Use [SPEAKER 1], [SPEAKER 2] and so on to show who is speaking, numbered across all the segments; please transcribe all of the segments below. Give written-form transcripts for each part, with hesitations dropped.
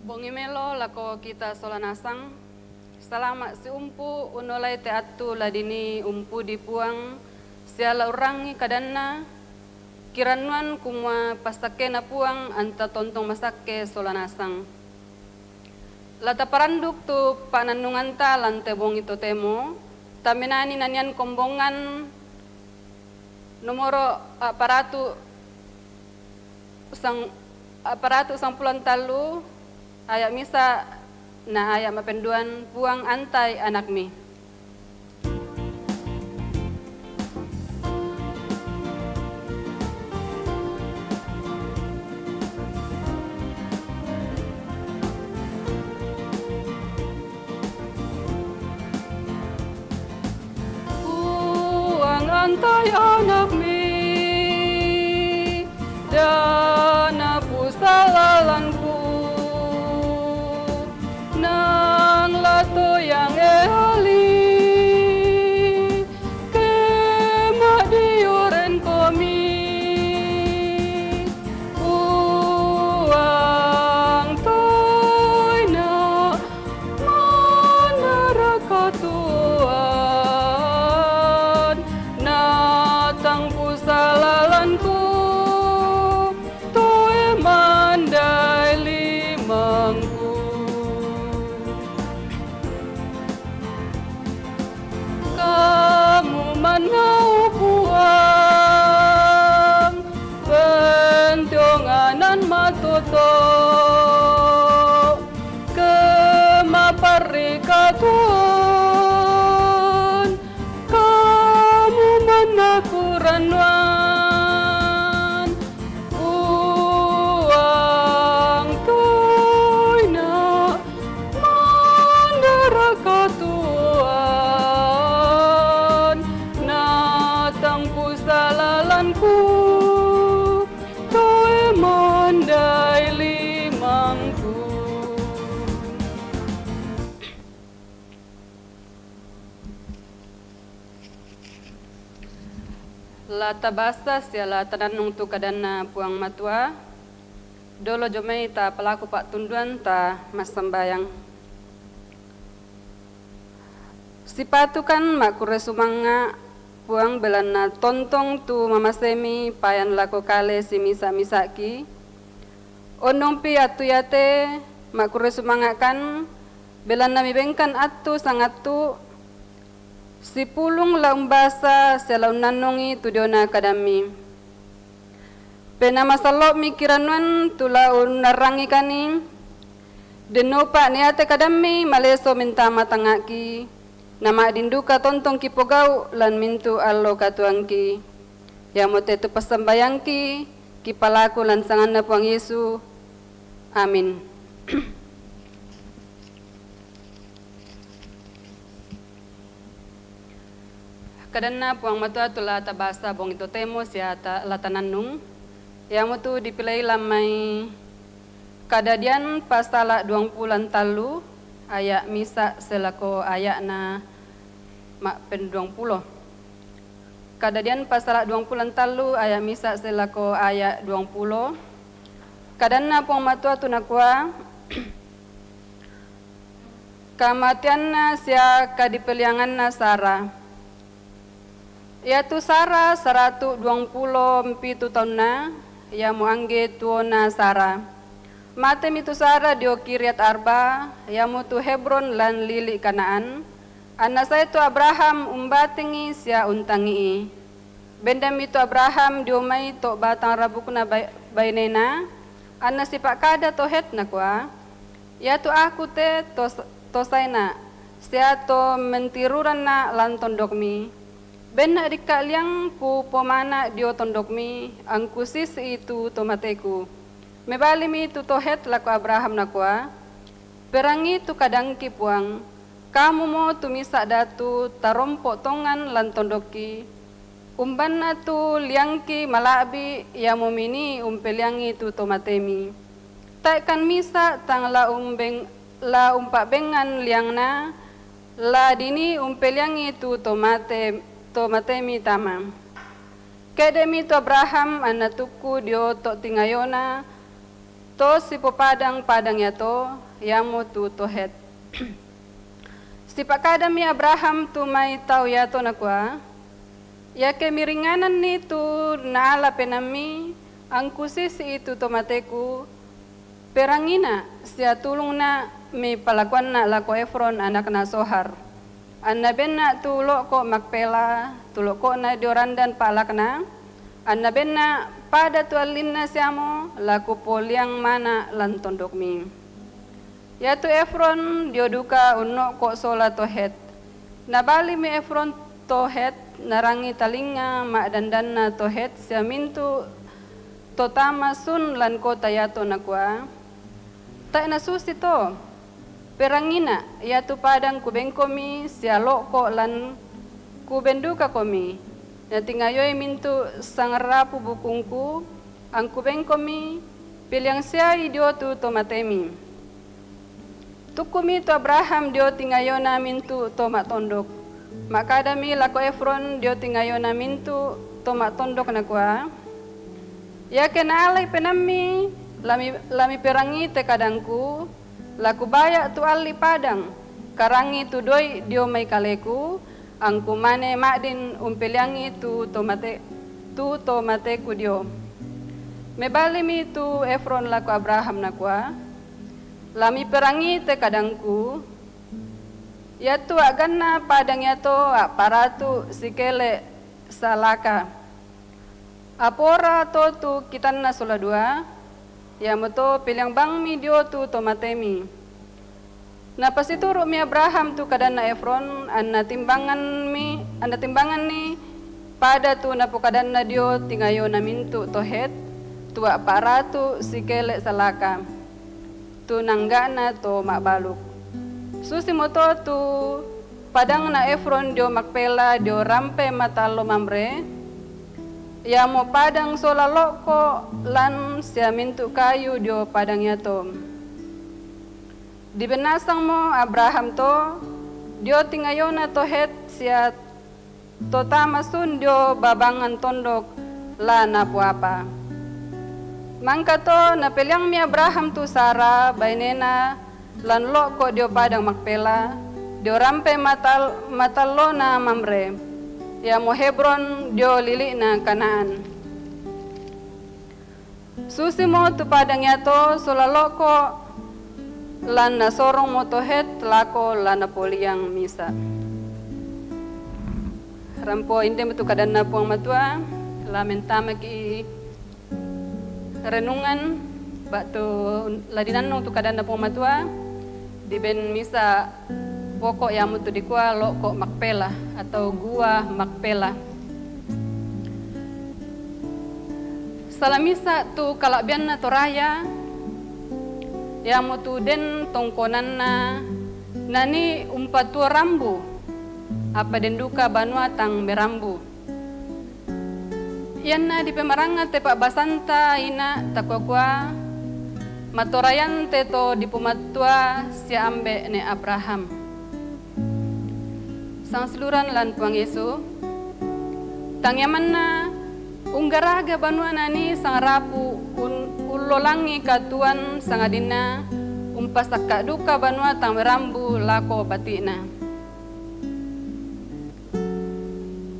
[SPEAKER 1] Bongi melo lako kita solanasang, selama si umpu unolai teatu ladini umpu dipuang, siala urangi kadanna, kiranuan kumwa pastake na puang anta tontong masake solanasang. Lata paranduk tu pananungan ta lante bongi totemo, taminani nanian kombongan nomoro aparatu sang pulan talu, ayak misa na ayak mapenduan buang antai anak mi. Buang antai anak mi dana pusalalanku nang lato yang ehali kemak diuren komi uang toina mandarakatuan natang parikatuan kamu manakuranwan uang toy na mandarakatuan natangku salalanku toy mandai limangku. Lata basta siala tananung tu kadana puang matua dolo jomei ta pelaku pak tunduan ta mas sembayang sipatukan makure sumanga puang belana tontong tu mamasemi payan lako kale si misa-misaki onompi atu yate makure sumanga kan belana mibengkan atu sangatu si pulung laung basa selaun nanongi tudiona kadami. Pena masalok mikiranwan tulaun narangi kani. Denopa niate kadami maleso minta matangaki. Nama dinduka tontong kipogau lan mintu allo katuangki. Yamote tu pasambayangki kipalaku lan sangana puang Yesu. Amin. Kadana puang matua tula tabasa bong ito temo siya latananung. Yamu tu dipilai lamai kadadian pasala 20 talu ayak misa selako ayak na mak pen 20. Kadadian pasala 20 talu ayak misa selako ayak 20. Kadana puang matua tu nakwa kamatian na siya kadipiliangan na Sarah. Yaitu Sarah 127 tahun na, ya muangge tuona Sarah. Mate mitu Sarah dio Kiryat Arba, ya mutu Hebron lan lili Kanaan. Anna saya tu Abraham umbatingi sia untangi. Benda mitu Abraham dio mai to batang rabukna bainena. Anna sipak kada to het na kwa. Ya tu aku te to saina. Sia to mentiruran na lan tondokmi. Bena dika liang ku pomana dio tondokmi angku sis itu tomateku. Mebali mi tu tohet laku Abraham nakwa. Perangi tu kadangki puang. Kamu mo tumisa datu tarompok tongan lan tondoki. Umban na tu liangki malabi ya momini umpeliangi tu tomatemi. Taikan misa tang la umpak bengan liang na la dini umpeliangi tu tomatemi tama. Kedemi tu Abraham anatuku dio to tingayona to si padang ya to yamu tu tohet. Si pakadami Abraham tu mai tau ya to nakwa. Ya kemiringanan ni tu naala penami angku sisi itu tomateku perangina sia tulung na mi palakuan na lako Efron anak na Sohar. Anna benna tulok ko Makpela, tulok ko na diorandan palakna. Anna benna pada tualinna siamo laku poliang mana lan tondokmi. Yaitu Efron dioduka unno ko sola tohet. Nabali mi Efron tohet narangi talinga mak dandanna tohet siamintu totama sun lan kota yato nakwa. Tak nasusi to. Perangina, yaitu padang kubengkomi, sialok ko lan kubenduka komi. Nanti ngayoy mintu sangarapu bukungku, ang kubengkomi, pilyang siya idiotu tomatemi. Tukumi tu Abraham dio tingayona mintu tomat tondok. Makadami lako Efron dio tingayona mintu tomat tondok nakwa. Ya kenalay penami, lami perangi te kadangku, laku bayak tu ali padang, karangi tu doi dio mai kaleku, angku mane makdin umpeliangi tu tomateku dio. Mebali mi tu Efron laku Abraham nakwa, lami perangi te kadangku, ya tu agana padang ya to paratu sikele salaka. Apora to tu kitanna sola dua, ya moto pilang bang mi dio tu tomatemi. Na pasituro mi Abraham tu kadana Efron anda timbangan ni pada tu na po kadana dio tingayo na mintu tohet tua paratu sikele salaka tu nanggana to mabaluk. Susi moto tu padang na Efron dio makpela dio rampe matalo mamre ya mo padang solaloko lan sia mintu kayu dio padang yato. Di benasang mo Abraham to dio tingayo na tohet sia to tamasun dio babangan tondok la na puapa. Mangka to napelyang mi Abraham tu Sara bainena lan lo ko dio padang makpela dio rampe matalo na mamre ya mo Hebron dio lili na Kanaan. Susi mo tu padang yato solalo ko lan na sorong mo tohet lako lan na poliang misa. Rampo inde mo tu kadan na puang matua lamentama ki renungan batu ladinan tu kadang na matua di ben misa pokok yang mutu dikua loko Makpela atau gua Makpela. Salamisa tu kalabian na toraya yang mutu den tongkonan na nani umpatu rambu apa den duka banua tang merambu. Yan na di pemaranga te Pak Basanta ina takwakwa matorayan te to di pumatua si ambe ne Abraham. Sang seluran lan puang Yesu tangyaman na unggaraga banua nani sang rapu ulolangi katuan sang adina umpasaka duka banua tang merambu lako batina.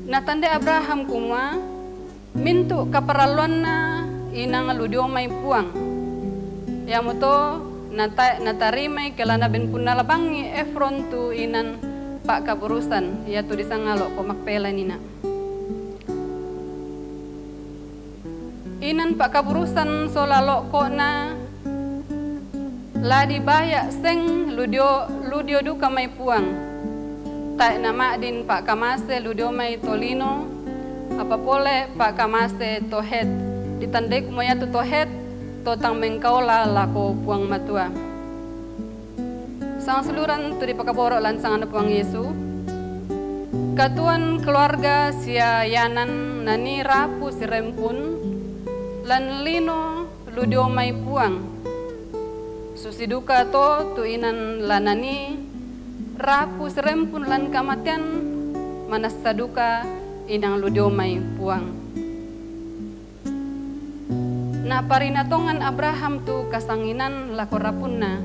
[SPEAKER 1] Natande Abraham kumwa mintu kaparaluan na inang ludio may puang. Yamuto natarimay kelana ben punalabangi Efron tu inan pak kaburusan yatu disangalo ko Makpela nina. Inan pak kaburusan solalo ko na ladi baya seng ludio duka may puang. Tak nama din pak kamase ludio may tolino. Apa pole Pak Kamaste tohet ditandai kumaya tu tohet totang mengkaula lako puang matua. Sang seluran tu dipakaboro lansangan puang Yesu. Katuan keluarga sia yanan nani rapu sirempun lan lino ludio mai puang. Susiduka to tu inan lanani rapu sirempun lan kamatian manasaduka inang ludio may puang. Na parinatongan Abraham tu kasanginan lakorapun na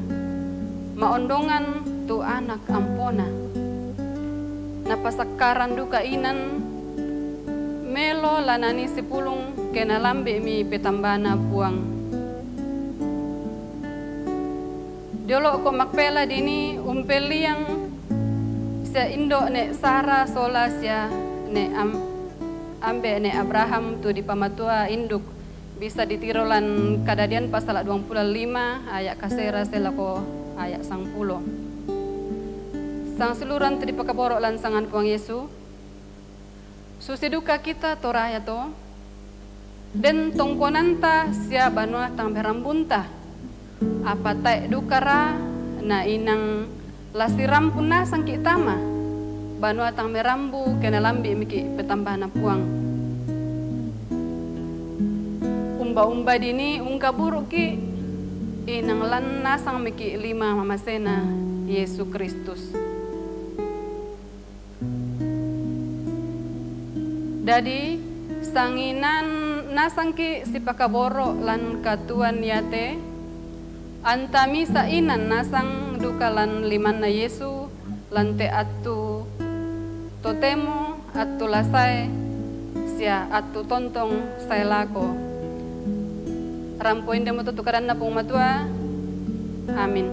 [SPEAKER 1] maondongan tu anak ampona. Na pasakaran duka inan melo lanani sipulung kenalambe mi petambana puang. Diolo ko Makpela dini umpeliang sia indo ne Sara sola sia ne ambe ne Abraham tu di pamatua induk bisa ditirolan kadadian pasal 25 ayat kasera selako ayat 10. Sang seluran tu dipakaboro lansangan puang Yesu. Susiduka kita toraya to den tongkonanta sia banua tang berambunta apa tai dukara na inang lasiram punna sang kitama banua tang merambu kena lambi miki petambana puang. Umba dini ungka buruk ki inang lan nasang miki 5 mamasena Yesus Kristus. Dadi sanginan nasang ki sipakaboro lan katuan yate antami sa inan nasang dukalan liman na Yesu lante atu totemo atu lasai sia atu tontong saya lako. Rampoin demo tutukaran na pong matua. Amin.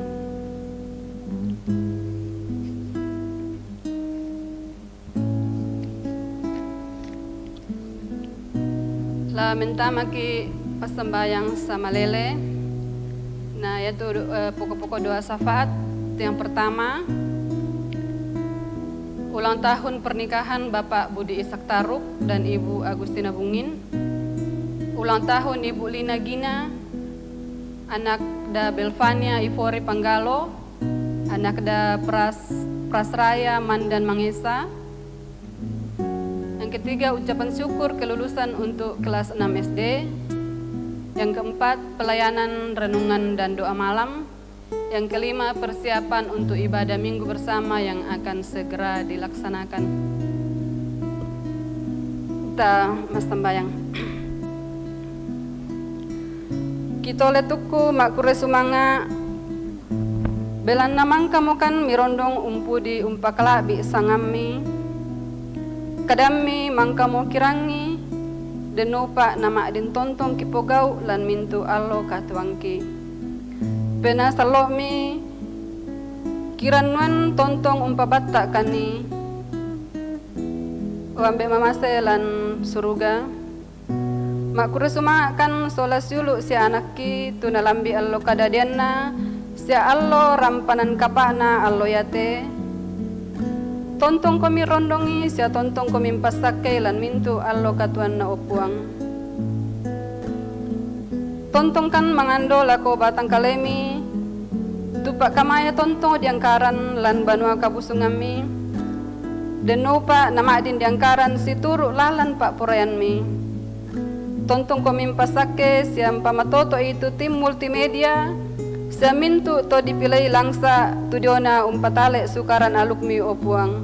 [SPEAKER 1] Lamentama ki pasambayang sa malele na yaitu pokok-pokok doa syafaat Untuk yang pertama, ulang tahun pernikahan Bapak Budi Ishak Taruk dan Ibu Agustina Bungin. Ulang tahun Ibu Lina Gina, anak da Belvania Ivori Panggalo, anak da Prasraya Mandan Mangesa. Yang ketiga, ucapan syukur kelulusan untuk kelas 6 SD. Yang keempat, pelayanan renungan dan doa malam. Yang kelima, persiapan untuk ibadah minggu bersama yang akan segera dilaksanakan. Kita mas sembayang. Kita oleh tuku makure sumanga belan namang kamu kan mirondong umpu di umpakalabi sangami kadami mangkamu kirangi denopa nama din tontong kipogau lan mintu allo katuangki pena salomi kiranwan tontong umpabatta kani wambe mamase lan suruga makure suma kan solas yulu si anakki tunalambi allo kadadianna si allo rampanan kapana allo yate tontong komi rondongi si tontong komi pasake lan mintu allo katuan na opuang tontong kan mangando lako batang kalemi tupak kamaya tontong diangkaran lan banua kabusungami denopa nama adin diangkaran si turu lalan pak purayanmi tontong komi pasake siam pamatoto itu tim multimedia siam mintu to dipilai langsa tudiona umpatale sukaran alukmi opuang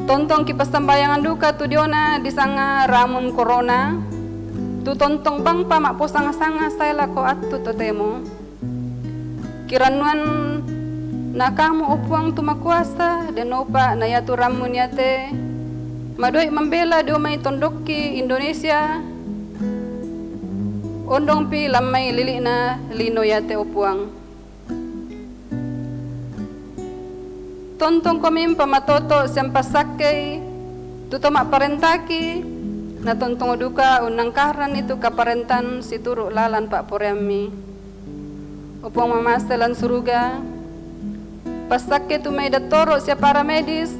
[SPEAKER 1] tontong kipasambayangan duka tudiona disanga ramun corona tu tontong bang pa mak posanga-sanga saya lako atu totemo kiranuan nakamu opuang tumakuasa dan opa na yatu ramun yate madoi membela domai tondoki Indonesia ondong pi lamai lili na lino yate opuang tontong komim pamatoto sempasake tutomak parentaki na tontong duka unangkaran itu kaparentan si turu lalan pak poreami upang mamaselan suruga pasake tu may datoro siya para medis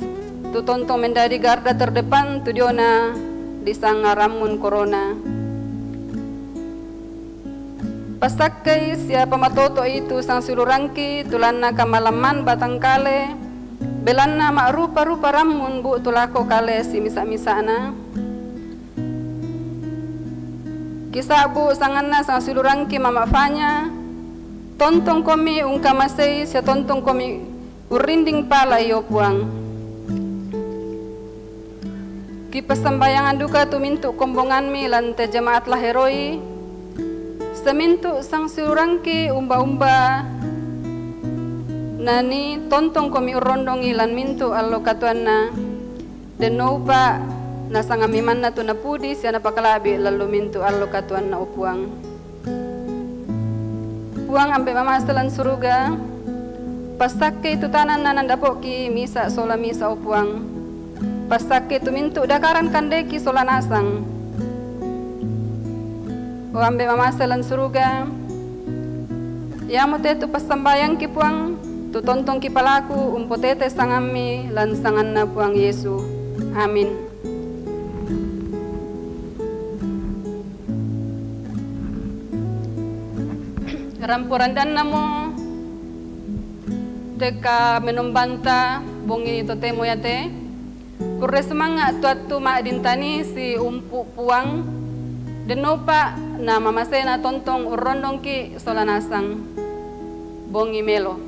[SPEAKER 1] tu tontong mendadi garda terdepan tu diona di sangaramun corona pasake siya pamatoto itu sang silurangki tulana kamalaman batangkale belanna mak rupa-rupa ramun bu tulako kale si misa-misa na kisah bu sanganna sang silurangki mamafanya tontong komi ungkamasei si tontong komi urinding pala iyo puang kipasambayangan duka tumintu kombongan mi lan te jemaat laheroi semintu sang silurangki umba-umba nani tontong komi urondongi lan mintu allo katuanna denopa na sangamiman na tu napudi siya napakalabi lalu mintu allo katuan na upuang puang ambe mamasalan suruga pasake tu tanan na nandapo ki misa sola misa upuang pasake tu mintu dakaran kandeki sola nasang o ambe mamasalan suruga yamote tu pasambayang ki puang tu tontong ki palaku umpotete sangami lan sangan na puang Yesu amin. Rampurandan namo teka menumbanta bongi totemo yate kurre semanga tuatu ma dintani si umpu puang denopa na mamasena tontong urondong ki solanasang bongi melo